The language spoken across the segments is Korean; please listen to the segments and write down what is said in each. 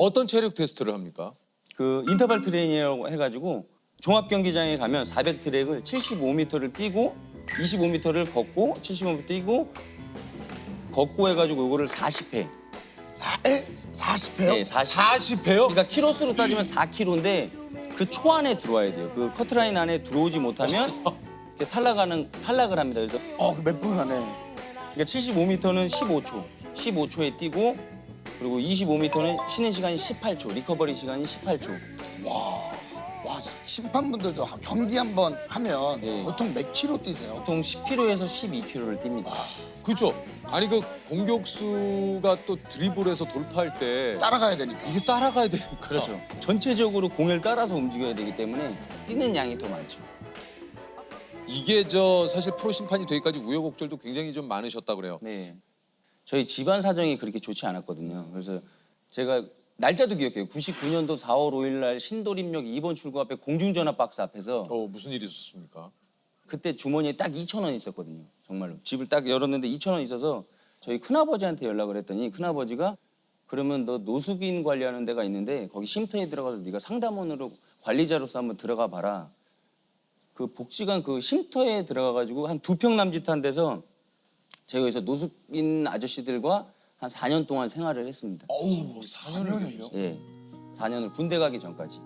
어떤 체력 테스트를 합니까? 그 인터벌 트레이닝이라고 해가지고 종합 경기장에 가면 400 트랙을 75m를 뛰고 25m를 걷고 75m 뛰고 걷고 해가지고 이거를 40회. 40회요? 네, 40회요? 그러니까 키로수로 따지면 4km인데 그 초 안에 들어와야 돼요. 그 커트라인 안에 들어오지 못하면 이렇게 탈락을 합니다. 그래서 그 몇 분 안에. 그러니까 75m는 15초, 15초에 뛰고 그리고 25m는 쉬는 시간이 18초, 리커버리 시간이 18초. 와, 심판분들도 경기 한번 하면 네. 보통 몇 킬로 뛰세요? 보통 10km에서 12km를 뜁니다. 그렇죠. 아니 그 공격수가 또 드리블해서 돌파할 때 따라가야 되니까. 이게 따라가야 되니까. 그렇죠. 전체적으로 공을 따라서 움직여야 되기 때문에 뛰는 양이 더 많죠. 이게 저 사실 프로 심판이 되기까지 우여곡절도 굉장히 좀 많으셨다 그래요. 네. 저희 집안 사정이 그렇게 좋지 않았거든요. 그래서 제가 날짜도 기억해요. 99년도 4월 5일 날 신도림역 2번 출구 앞에 공중전화 박스 앞에서 무슨 일이 있었습니까? 그때 주머니에 딱 2,000원 있었거든요. 정말로. 집을 딱 열었는데 2,000원 있어서 저희 큰아버지한테 연락을 했더니 큰아버지가 그러면 너 노숙인 관리하는 데가 있는데 거기 쉼터에 들어가서 네가 상담원으로 관리자로서 한번 들어가 봐라. 그 복지관 그 쉼터에 들어가가지고 한 2평 남짓한 데서 제가 여기서 노숙인 아저씨들과 한 4년 동안 생활을 했습니다. 4년을요? 예, 4년을 군대 가기 전까지.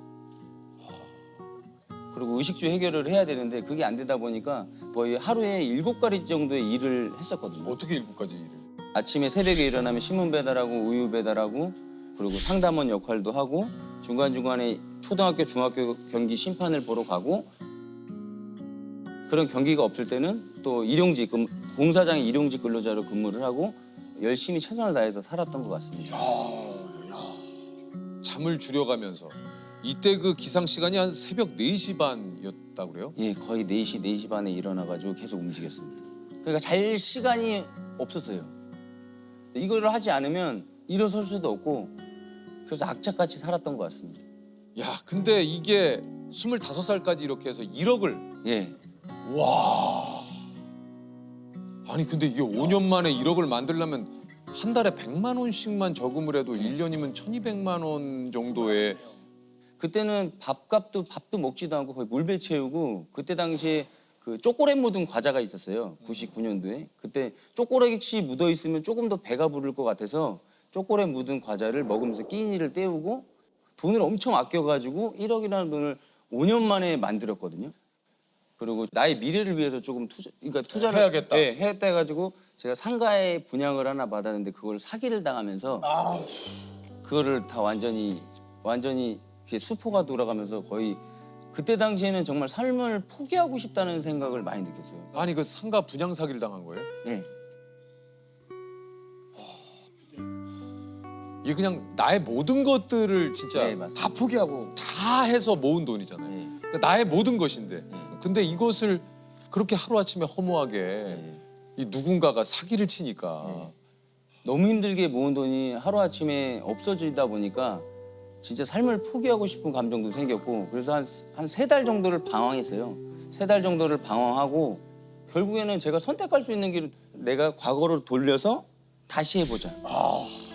그리고 의식주 해결을 해야 되는데 그게 안 되다 보니까 거의 하루에 7가지 정도의 일을 했었거든요. 어떻게 7가지 일을? 아침에 새벽에 일어나면 신문 배달하고 우유 배달하고 그리고 상담원 역할도 하고 중간중간에 초등학교, 중학교 경기 심판을 보러 가고 그런 경기가 없을 때는 또 일용직, 공사장의 일용직 근로자로 근무를 하고 열심히 최선을 다해서 살았던 것 같습니다. 잠을 줄여가면서 이때 그 기상 시간이 한 새벽 4시 반이었다고 그래요? 예, 거의 4시, 4시 반에 일어나가지고 계속 움직였습니다. 그러니까 잘 시간이 없었어요. 이거를 하지 않으면 일어설 수도 없고 그래서 악착같이 살았던 것 같습니다. 야, 근데 이게 25살까지 이렇게 해서 1억을 예, 아니 근데 이게 5년 만에 1억을 만들려면 한 달에 100만 원씩만 저금을 해도 1년이면 1,200만 원 정도의 그때는 밥도 먹지도 않고 거의 물배 채우고 그때 당시에 그 초콜릿 묻은 과자가 있었어요. 99년도에. 그때 초콜릿이 묻어 있으면 조금 더 배가 부를 것 같아서 초콜릿 묻은 과자를 먹으면서 끼니를 때우고 돈을 엄청 아껴가지고 1억이라는 돈을 5년 만에 만들었거든요. 그리고 나의 미래를 위해서 조금 투자를 해야겠다. 네, 해야겠다 해가지고 제가 상가에 분양을 하나 받았는데 그걸 사기를 당하면서 그거를 다 완전히 이렇게 수포가 돌아가면서 거의 그때 당시에는 정말 삶을 포기하고 싶다는 생각을 많이 느꼈어요. 아니 그 상가 분양 사기를 당한 거예요? 네. 이게 그냥 나의 모든 것들을 진짜 네, 맞습니다. 다 포기하고. 다 해서 모은 돈이잖아요. 네. 그러니까 나의 모든 것인데 근데 이것을 그렇게 하루아침에 허무하게 이 누군가가 사기를 치니까 너무 힘들게 모은 돈이 하루아침에 없어지다 보니까 진짜 삶을 포기하고 싶은 감정도 생겼고 그래서 한 3달 정도를 방황했어요. 3달 정도를 방황하고 결국에는 제가 선택할 수 있는 길은 내가 과거로 돌려서 다시 해보자.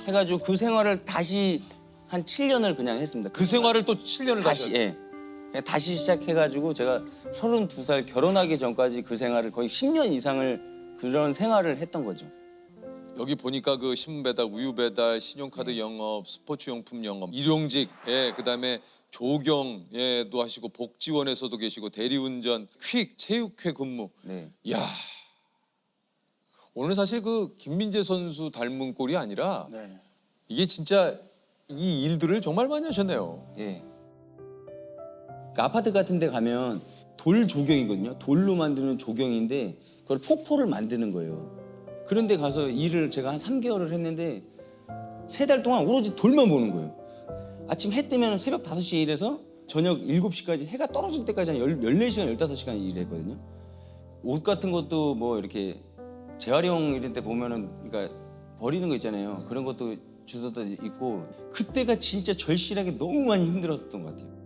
해가지고 그 생활을 다시 한 7년을 그냥 했습니다. 그 생활을 또 7년을 다시 예. 그냥 다시 시작해가지고 제가 32살 결혼하기 전까지 그 생활을 거의 10년 이상을 그런 생활을 했던 거죠. 여기 보니까 그 신문 배달, 우유 배달, 신용카드 영업, 스포츠 용품 영업, 일용직, 예, 그다음에 조경에도 하시고 복지원에서도 계시고 대리운전, 퀵, 체육회 근무. 네. 야, 오늘 사실 그 김민재 선수 닮은 꼴이 아니라 네. 이게 진짜 이 일들을 정말 많이 하셨네요. 예. 그 아파트 같은 데 가면 돌 조경이거든요. 돌로 만드는 조경인데 그걸 폭포를 만드는 거예요. 그런데 가서 일을 제가 한 3개월을 했는데 3달 동안 오로지 돌만 보는 거예요. 아침 해 뜨면 새벽 5시에 일해서 저녁 7시까지 해가 떨어질 때까지 한 14시간, 15시간 일했거든요. 옷 같은 것도 뭐 이렇게 재활용 이런 데 보면은 그러니까 버리는 거 있잖아요. 그런 것도 주워다 있고 그때가 진짜 절실하게 너무 많이 힘들었던 것 같아요.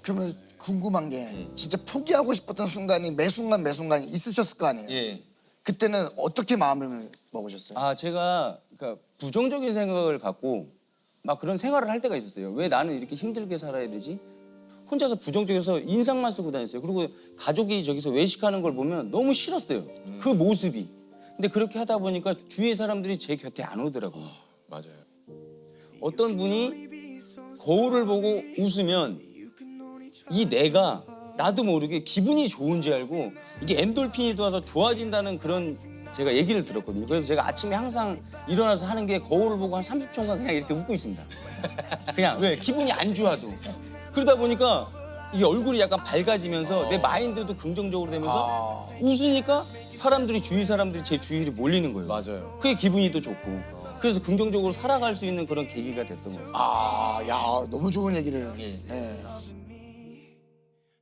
그러면 궁금한 게 진짜 포기하고 싶었던 순간이 매 순간 있으셨을 거 아니에요? 예. 그때는 어떻게 마음을 먹으셨어요? 제가 그러니까 부정적인 생각을 갖고 막 그런 생활을 할 때가 있었어요. 왜 나는 이렇게 힘들게 살아야 되지? 혼자서 부정적이어서 인상만 쓰고 다녔어요. 그리고 가족이 저기서 외식하는 걸 보면 너무 싫었어요. 그 모습이. 근데 그렇게 하다 보니까 주위의 사람들이 제 곁에 안 오더라고요. 맞아요. 어떤 분이 거울을 보고 웃으면 이 내가 나도 모르게 기분이 좋은지 알고 이게 엔돌핀이 돌아서 좋아진다는 그런 제가 얘기를 들었거든요. 그래서 제가 아침에 항상 일어나서 하는 게 거울을 보고 한 30초간 그냥 이렇게 웃고 있습니다. 그냥 왜 기분이 안 좋아도. 그러다 보니까 이게 얼굴이 약간 밝아지면서 내 마인드도 긍정적으로 되면서 웃으니까 사람들이 주위 사람들이 제 주위로 몰리는 거예요. 맞아요. 그게 기분이 또 좋고. 그래서 긍정적으로 살아갈 수 있는 그런 계기가 됐던 거죠. 아, 야, 너무 좋은 얘기를. 예. 예.